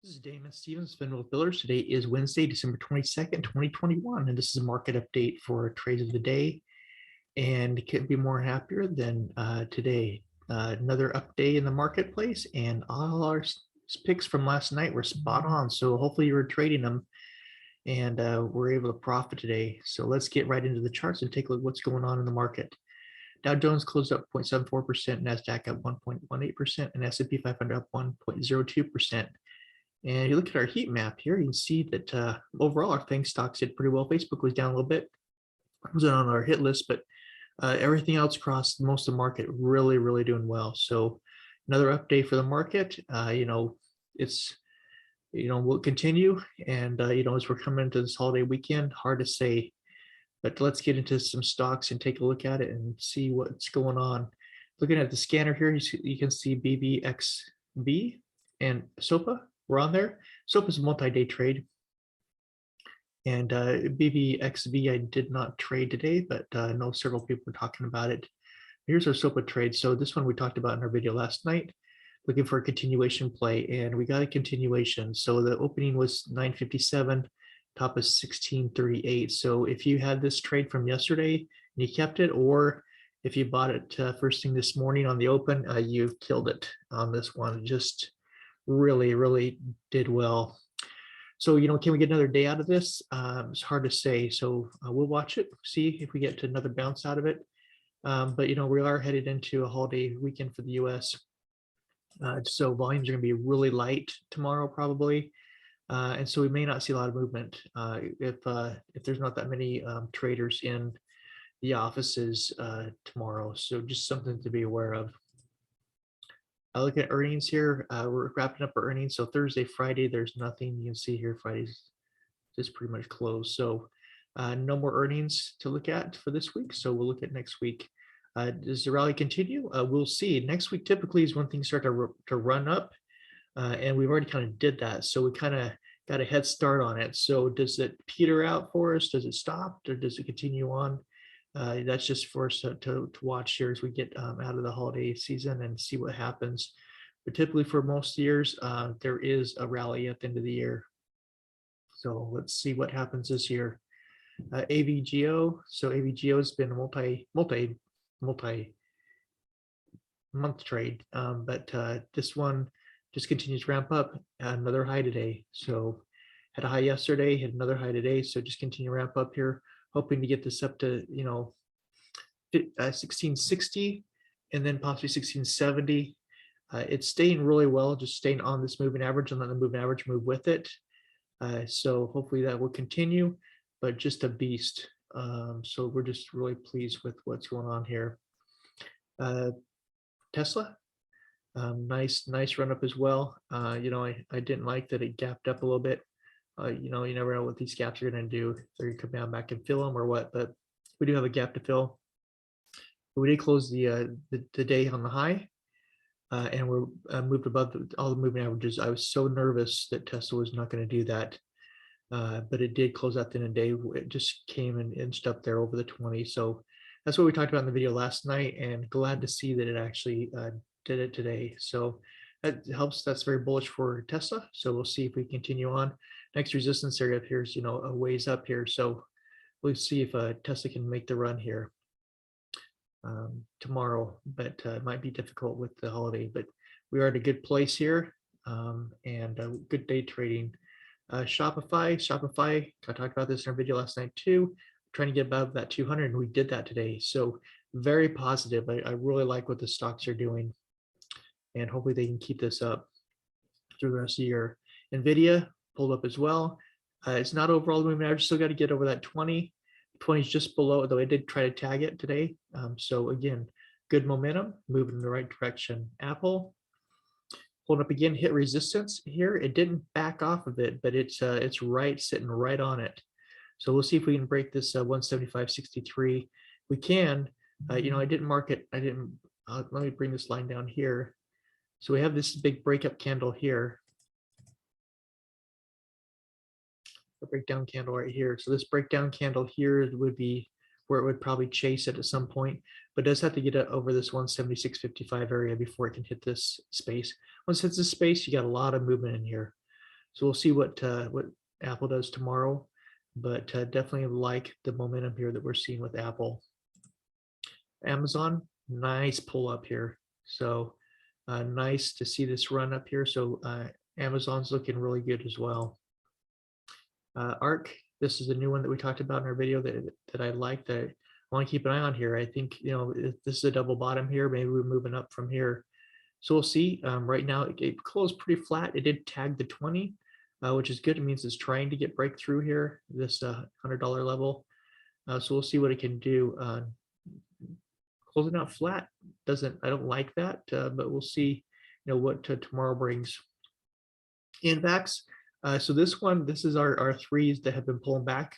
This is Damon Stevens, Federal Builders. Today is Wednesday, December 22nd, 2021, and this is a market update for trades of the day. And can't be more happier than today. Another up day in the marketplace, and all our picks from last night were spot on. So hopefully you were trading them, and we're able to profit today. So let's get right into the charts and take a look at what's going on in the market. Dow Jones closed up 0.74%, NASDAQ up 1.18%, and S&P 500 up 1.02%. And you look at our heat map here, you can see that overall our FANG stocks did pretty well. Facebook was down a little bit, wasn't on our hit list, but everything else across most of the market really doing well. So another update for the market. It's will continue, and as we're coming into this holiday weekend, hard to say, but let's get into some stocks and take a look at it and see what's going on. Looking at the scanner here, you can see BBXV and SOPA. We're on there. SOPA is a multi-day trade. And BBXV, I did not trade today, but I know several people were talking about it. Here's our SOPA trade. So this one we talked about in our video last night, looking for a continuation play, and we got a continuation. So the opening was 957, top is 1638. So if you had this trade from yesterday and you kept it, or if you bought it first thing this morning on the open, you killed it on this one. Just really did well. So, can we get another day out of this? It's hard to say. So we'll watch it, see if we get another bounce out of it. But, we are headed into a holiday weekend for the US. So volumes are going to be really light tomorrow, probably. And so we may not see a lot of movement if there's not that many traders in the offices tomorrow. So just something to be aware of. I look at earnings here. We're wrapping up our earnings. So Thursday, Friday, there's nothing. You can see here, Friday's just pretty much closed. So no more earnings to look at for this week. So we'll look at next week. Does the rally continue? We'll see. Next week typically is when things start to run up. And we've already kind of did that. So we kind of got a head start on it. So does it peter out for us? Does it stop, or does it continue on? That's just for us to watch here as we get out of the holiday season and see what happens. But typically for most years, there is a rally at the end of the year. So let's see what happens this year. AVGO. So AVGO has been a multi-month trade, but this one just continues to ramp up. Another high today. So had a high yesterday, had another high today. So just continue to ramp up here, hoping to get this up to 1660 and then possibly 1670. It's staying really well, just staying on this moving average and letting the moving average move with it. So hopefully that will continue, but just a beast. So we're just really pleased with what's going on here. Tesla, nice run up as well. I didn't like that it gapped up a little bit. You never know what these gaps are going to do. If they're going to come down back and fill them or what, but we do have a gap to fill. But we did close the day on the high, and we're moved above all the moving averages. I was so nervous that Tesla was not going to do that, but it did close out the end of the day. It just came and inched up there over the 20. So that's what we talked about in the video last night, and glad to see that it actually did it today. So that helps. That's very bullish for Tesla. So we'll see if we continue on. Next resistance area appears, a ways up here. So we'll see if Tesla can make the run here tomorrow, but it might be difficult with the holiday. But we are at a good place here, and a good day trading. Shopify, I talked about this in our video last night too. Trying to get above that 200, and we did that today. So very positive. I really like what the stocks are doing, and hopefully they can keep this up through the rest of the year. NVDA pulled up as well. It's not overall the moving average. Still got to get over that 20. 20 is just below, though I did try to tag it today. So again, good momentum, moving in the right direction. Apple pulled up again, hit resistance here. It didn't back off of it, but it's sitting right on it. So we'll see if we can break this 175.63. We can. I didn't mark it. Let me bring this line down here. So we have this big breakup candle here. A breakdown candle right here. So this breakdown candle here would be where it would probably chase it at some point, but it does have to get over this 176.55 area before it can hit this space. Once it hits this space, you got a lot of movement in here. So we'll see what Apple does tomorrow, but definitely like the momentum here that we're seeing with Apple. Amazon, nice pull up here. So nice to see this run up here. So Amazon's looking really good as well. ARC, this is a new one that we talked about in our video that I like, that I want to keep an eye on here. I think, if this is a double bottom here, maybe we're moving up from here. So we'll see. Right now it closed pretty flat. It did tag the 20, which is good. It means it's trying to get breakthrough here, this $100 level. So we'll see what it can do. Closing out flat I don't like that, but we'll see, what tomorrow brings. Invax. So this is our threes that have been pulling back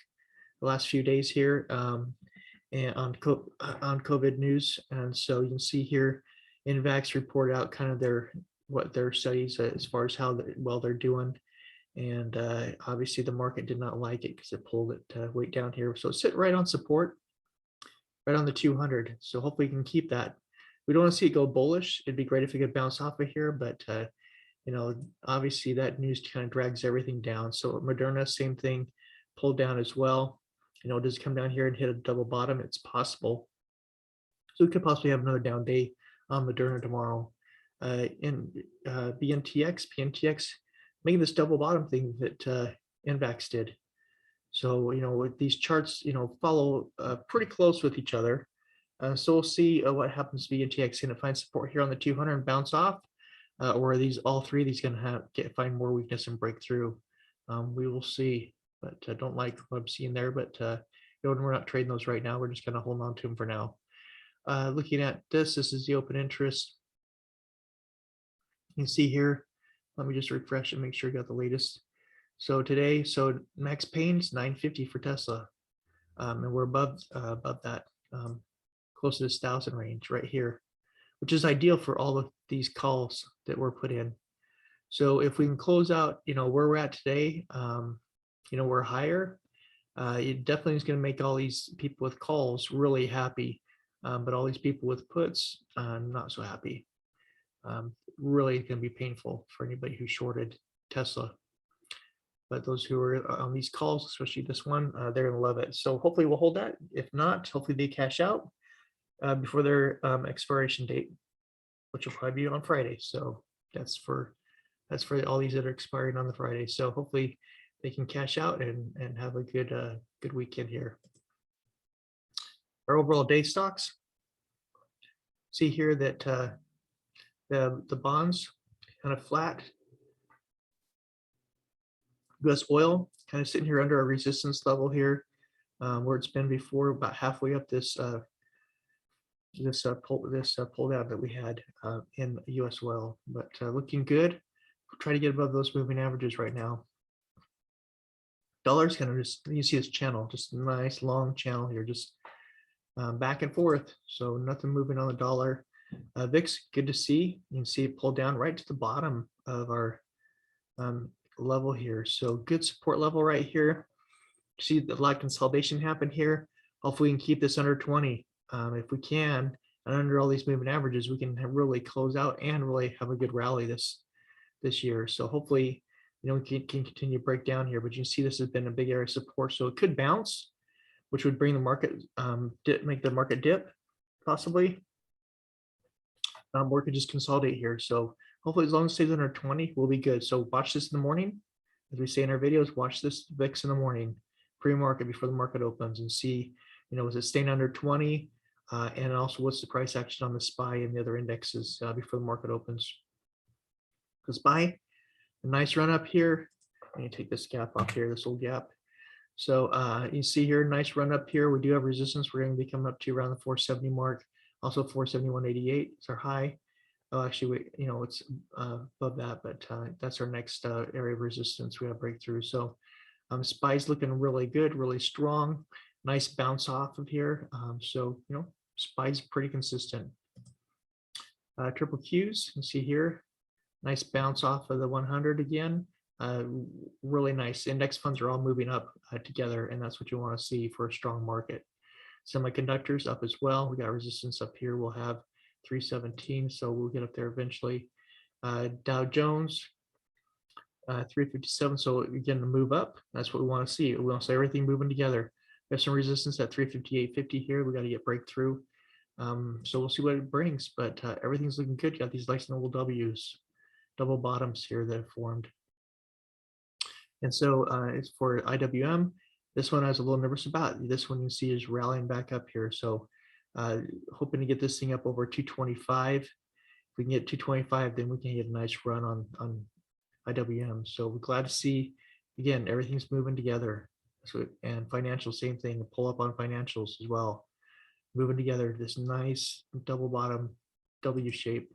the last few days here, and on COVID news. And so you can see here, Invax report out kind of what their studies as far as how well they're doing. And obviously the market did not like it because it pulled it way down here. So it's sitting right on support, right on the 200. So hopefully we can keep that. We don't want to see it go bullish. It'd be great if it could bounce off of here, but obviously that news kind of drags everything down. So Moderna, same thing, pulled down as well. Does it come down here and hit a double bottom? It's possible. So we could possibly have another down day on Moderna tomorrow. In PNTX making this double bottom thing that Invax did. So with these charts, follow pretty close with each other. So we'll see what happens to PNTX. Can it find support here on the 200 and bounce off? Or are all three of these going to find more weakness and break through? We will see, but I don't like what I'm seeing there. But we're not trading those right now. We're just kind of holding on to them for now. Looking at this is the open interest. You can see here. Let me just refresh and make sure you got the latest. So today, Max Payne's 950 for Tesla, and we're above that, close to this 1,000 range right here, which is ideal for all of these calls that were put in. So if we can close out, where we're at today, we're higher. It definitely is going to make all these people with calls really happy, but all these people with puts, not so happy. Really going to be painful for anybody who shorted Tesla. But those who are on these calls, especially this one, they're going to love it. So hopefully we'll hold that. If not, hopefully they cash out before their expiration date, which will probably be on Friday. So that's for all these that are expiring on the Friday. So hopefully they can cash out and have a good weekend here. Our overall day stocks. See here that the bonds kind of flat. U.S. oil kind of sitting here under a resistance level here, where it's been before, about halfway up this pull down that we had in U.S. oil, but looking good. Try to get above those moving averages right now. Dollar's kind of just, you see this channel, just a nice long channel here, just back and forth. So nothing moving on the dollar. VIX, good to see. You can see it pull down right to the bottom of our level here. So good support level right here. See a lot of consolidation happen here. Hopefully we can keep this under 20. If we can, and under all these moving averages, we can really close out and really have a good rally this year. So hopefully, we can continue to break down here. But you can see this has been a big area of support. So it could bounce, which would bring the market, make the market dip, possibly. Or it could just consolidate here. So hopefully, as long as it stays under 20, we'll be good. So watch this in the morning. As we say in our videos, watch this VIX in the morning, pre-market, before the market opens, and see, is it staying under 20? And also, what's the price action on the SPY and the other indexes before the market opens? The SPY, a nice run up here. Let me take this gap off here, this little gap. So you see here, nice run up here. We do have resistance. We're going to be coming up to around the 470 mark. Also 471.88 is our high. Oh, actually, it's above that, but that's our next area of resistance. We have breakthrough. So SPY's looking really good, really strong. Nice bounce off of here. So SPY's pretty consistent. Triple Qs, you can see here, nice bounce off of the 100 again. Really nice. Index funds are all moving up together, and that's what you want to see for a strong market. Semiconductors up as well. We got resistance up here. We'll have 317, so we'll get up there eventually. Dow Jones, 357. So again, to move up, that's what we want to see. We want to see everything moving together. We have some resistance at 358.50 here. We got to get breakthrough. So we'll see what it brings, but everything's looking good. You got these nice double W's, double bottoms here that have formed. And so it's for IWM. This one I was a little nervous about. This one you see is rallying back up here. So hoping to get this thing up over 225. If we can get 225, then we can get a nice run on IWM. So we're glad to see, again, everything's moving together. So, and financial, same thing, pull up on financials as well. Moving together, this nice double bottom W shape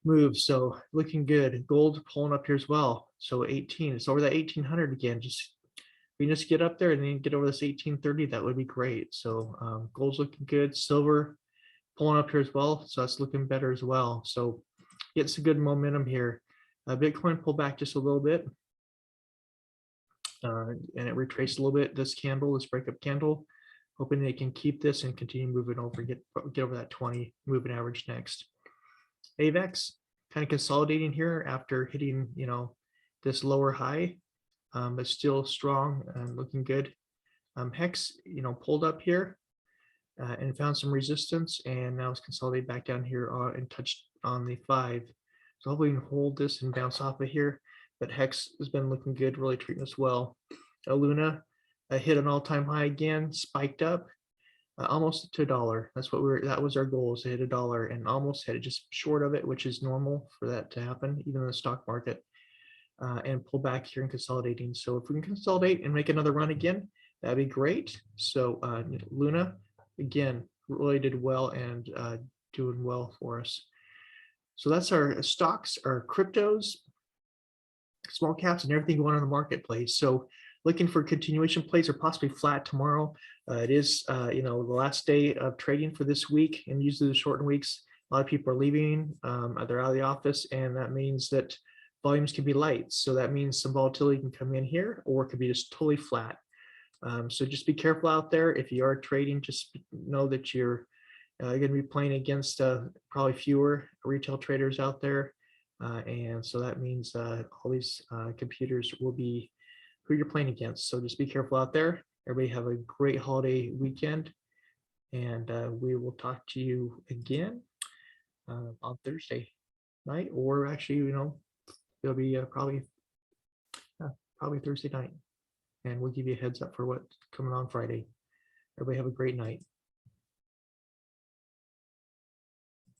move. So looking good. Gold pulling up here as well. So 18, it's over that 1800 again. Just we just get up there and then get over this 1830. That would be great. So gold's looking good. Silver pulling up here as well. So that's looking better as well. So get some good momentum here. Bitcoin pulled back just a little bit. And it retraced a little bit. This candle, this breakup candle, hoping they can keep this and continue moving over, get over that 20 moving average next. AVEX kind of consolidating here after hitting, this lower high, but still strong and looking good. HEX, pulled up here and found some resistance, and now it's consolidated back down here and touched on the 5. So hopefully we can hold this and bounce off of here. But HEX has been looking good, really treating us well. Luna hit an all-time high again, spiked up almost to $1. That's what that was our goal, is to hit $1, and almost hit it, just short of it, which is normal for that to happen, even in the stock market, and pull back here and consolidating. So if we can consolidate and make another run again, that'd be great. So Luna, again, really did well and doing well for us. So that's our stocks, our cryptos, small caps, and everything going on in the marketplace. So looking for continuation plays or possibly flat tomorrow. It is, the last day of trading for this week, and usually the shortened weeks, a lot of people are leaving, they're out of the office, and that means that volumes can be light. So that means some volatility can come in here, or it could be just totally flat. So just be careful out there. If you are trading, just know that you're going to be playing against probably fewer retail traders out there. And so that means all these computers will be who you're playing against. So just be careful out there. Everybody have a great holiday weekend, and we will talk to you again on Thursday night, or actually, it'll be probably Thursday night, and we'll give you a heads up for what's coming on Friday. Everybody have a great night.